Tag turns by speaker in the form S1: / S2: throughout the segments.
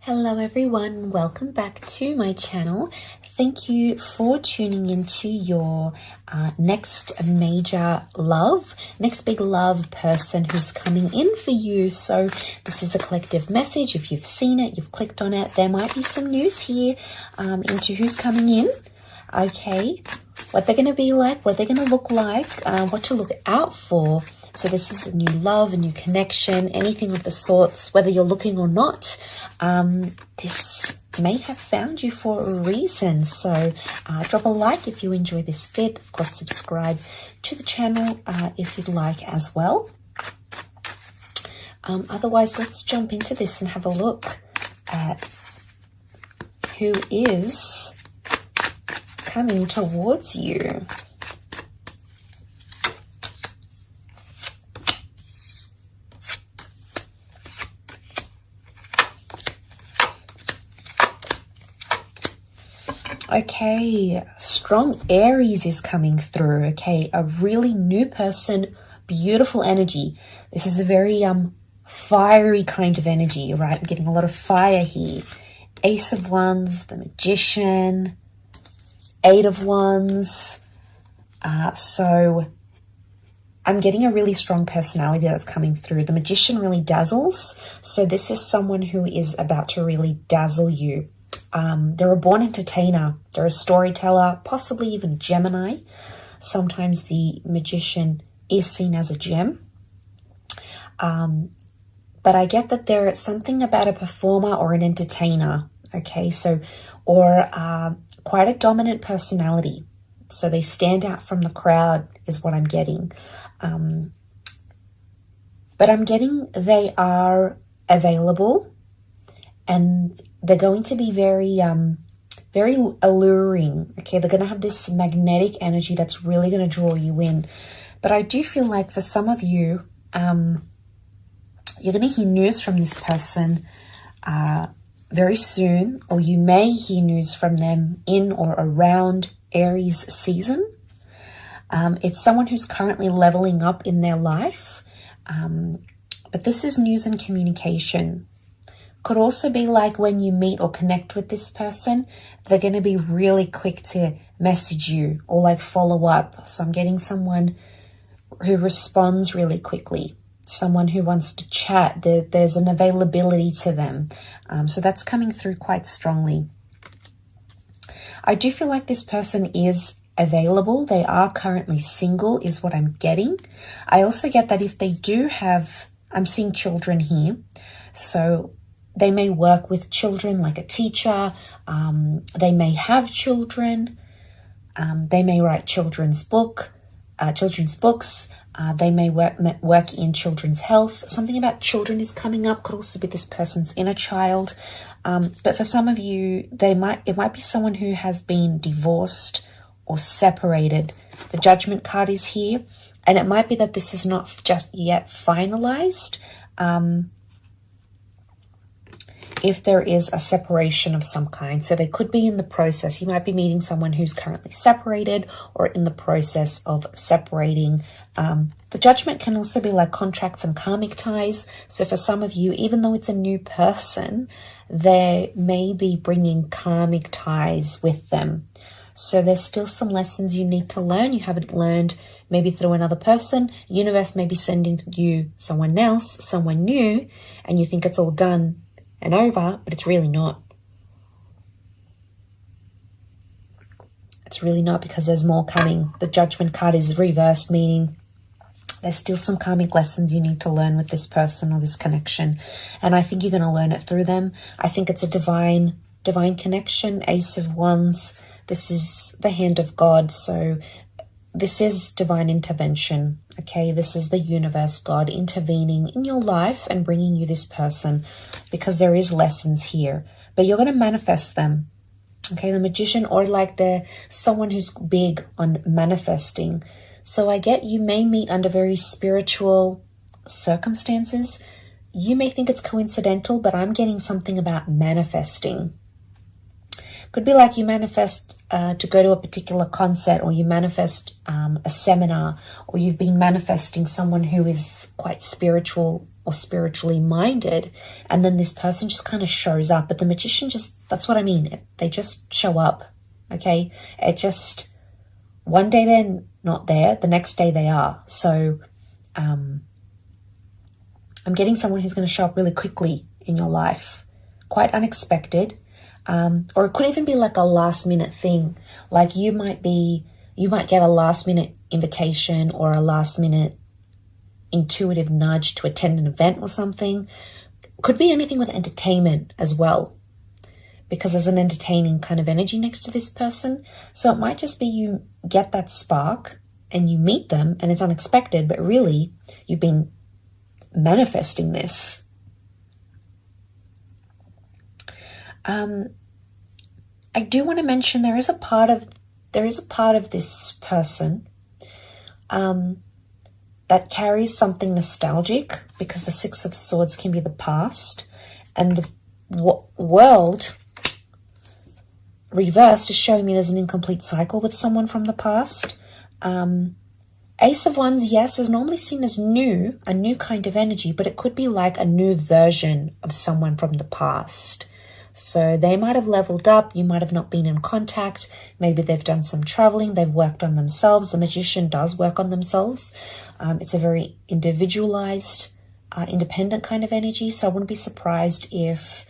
S1: Hello everyone, welcome back to my channel. Thank you for tuning into your next big love person who's coming in for you. So this is a collective message. If you've seen it, you've clicked on it, there might be some news here into who's coming in. Okay, what they're going to be like, what they're going to look like, what to look out for. So this is a new love, a new connection, anything of the sorts, whether you're looking or not. This may have found you for a reason. So drop a like if you enjoy this vid. Of course, subscribe to the channel if you'd like as well. Otherwise, let's jump into this and have a look at who is coming towards you. Okay, strong Aries is coming through. Okay, a really new person, beautiful energy. This is a very fiery kind of energy, right? I'm getting a lot of fire here. Ace of Wands, the Magician, Eight of Wands. So I'm getting a really strong personality that's coming through. The Magician really dazzles. So this is someone who is about to really dazzle you. They're a born entertainer. They're a storyteller, possibly even Gemini. Sometimes the Magician is seen as a gem. But I get that there's something about a performer or an entertainer. Okay, so, or quite a dominant personality. So they stand out from the crowd is what I'm getting. But I'm getting they are available and they're going to be very alluring. Okay, they're going to have this magnetic energy that's really going to draw you in. But I do feel like for some of you, you're going to hear news from this person very soon, or you may hear news from them in or around Aries season. It's someone who's currently leveling up in their life. But this is news and communication. Could also be like when you meet or connect with this person, they're going to be really quick to message you or like follow up. So I'm getting someone who responds really quickly, someone who wants to chat. There's an availability to them. So that's coming through quite strongly. I do feel like this person is available. They are currently single is what I'm getting. I also get that if they do have, I'm seeing children here. So they may work with children like a teacher. They may have children. They may write children's books. They may work in children's health. Something about children is coming up. Could also be this person's inner child. But for some of you, it might be someone who has been divorced or separated. The Judgment card is here. And it might be that this is not just yet finalized. If there is a separation of some kind. So they could be in the process. You might be meeting someone who's currently separated or in the process of separating. The Judgment can also be like contracts and karmic ties. So for some of you, even though it's a new person, they may be bringing karmic ties with them. So there's still some lessons you need to learn. You haven't learned maybe through another person. Universe may be sending you someone else, someone new, and you think it's all done and over, but it's really not. It's really not, because there's more coming. The Judgment card is reversed, meaning there's still some karmic lessons you need to learn with this person or this connection. And I think you're going to learn it through them. I think it's a divine connection. Ace of Wands. This is the hand of God. So this is divine intervention. Okay, this is the universe, God intervening in your life and bringing you this person, because there is lessons here, but you're going to manifest them. Okay, the Magician, or like they're someone who's big on manifesting. So I get you may meet under very spiritual circumstances. You may think it's coincidental, but I'm getting something about manifesting. Could be like you manifest to go to a particular concert, or you manifest a seminar, or you've been manifesting someone who is quite spiritual or spiritually minded, and then this person just kind of shows up. But the magician just, that's what I mean. They just show up, okay? It just, one day they're not there, the next day they are. So I'm getting someone who's going to show up really quickly in your life, quite unexpected. Or it could even be like a last minute thing. Like you might get a last minute invitation or a last minute intuitive nudge to attend an event or something. Could be anything with entertainment as well, because there's an entertaining kind of energy next to this person. So it might just be you get that spark and you meet them and it's unexpected, but really you've been manifesting this. I do want to mention there is a part of this person that carries something nostalgic, because the Six of Swords can be the past, and the world reversed is showing me there's an incomplete cycle with someone from the past. Ace of Wands, yes, is normally seen as new, a new kind of energy, but it could be like a new version of someone from the past. So they might have leveled up, you might have not been in contact, maybe they've done some traveling, they've worked on themselves. The magician does work on themselves. It's a very individualized, independent kind of energy, so I wouldn't be surprised if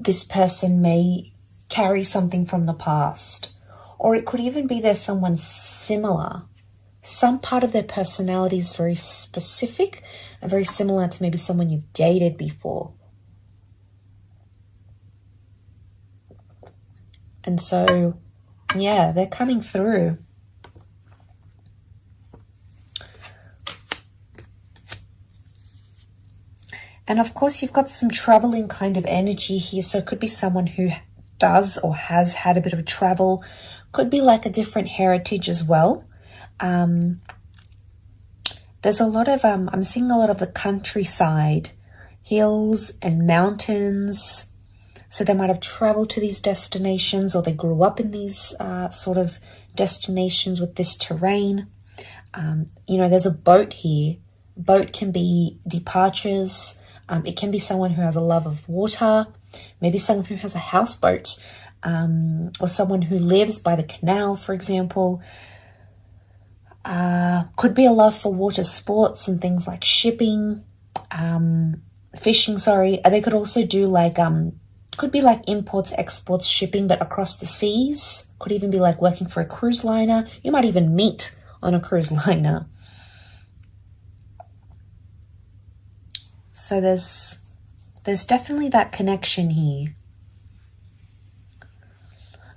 S1: this person may carry something from the past. Or it could even be there's someone similar. Some part of their personality is very specific and very similar to maybe someone you've dated before. And so, yeah, they're coming through. And of course, you've got some traveling kind of energy here. So it could be someone who does or has had a bit of travel. Could be like a different heritage as well. There's a lot of, I'm seeing a lot of the countryside, hills and mountains. So they might have traveled to these destinations, or they grew up in these sort of destinations with this terrain. You know, there's a boat here. Boat can be departures. It can be someone who has a love of water, maybe someone who has a houseboat, or someone who lives by the canal, for example. Could be a love for water sports and things like shipping, fishing, sorry. They could also do like, could be like imports, exports, shipping, but across the seas. Could even be like working for a cruise liner. You might even meet on a cruise liner. So there's definitely that connection here.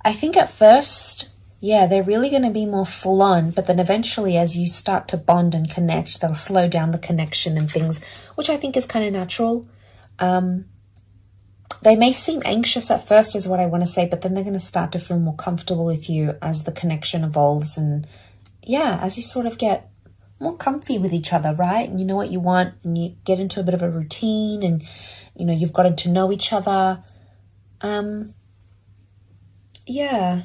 S1: I think at first, yeah, they're really going to be more full on, but then eventually as you start to bond and connect, they'll slow down the connection and things, which I think is kind of natural. They may seem anxious at first is what I want to say, but then they're going to start to feel more comfortable with you as the connection evolves. And yeah, as you sort of get more comfy with each other, right? And you know what you want, and you get into a bit of a routine, and you know, you've gotten to know each other. Yeah.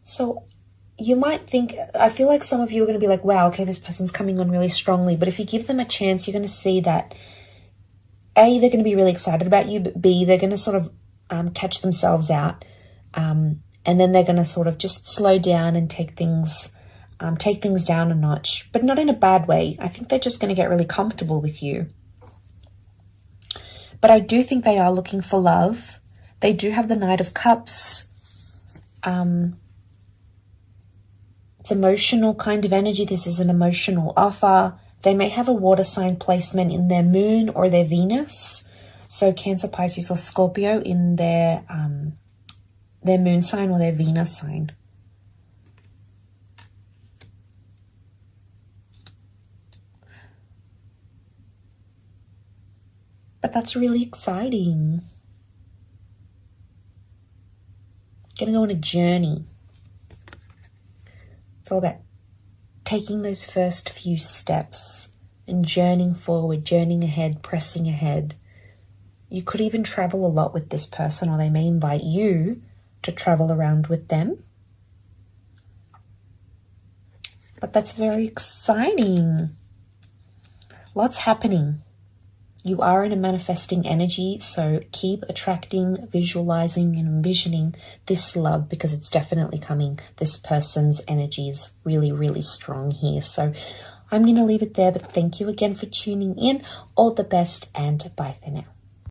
S1: So you might think, I feel like some of you are going to be like, wow, okay, this person's coming on really strongly. But if you give them a chance, you're going to see that A, they're going to be really excited about you, but B, they're going to sort of catch themselves out. And then they're going to sort of just slow down and take things down a notch, but not in a bad way. I think they're just going to get really comfortable with you. But I do think they are looking for love. They do have the Knight of Cups. It's emotional kind of energy. This is an emotional offer. They may have a water sign placement in their moon or their Venus. So Cancer, Pisces, or Scorpio in their moon sign or their Venus sign. But that's really exciting. Gonna go on a journey. It's all about taking those first few steps and journeying forward, journeying ahead, pressing ahead. You could even travel a lot with this person, or they may invite you to travel around with them. But that's very exciting. Lots happening. You are in a manifesting energy, so keep attracting, visualizing, and envisioning this love, because it's definitely coming. This person's energy is really, really strong here. So I'm going to leave it there, but thank you again for tuning in. All the best, and bye for now.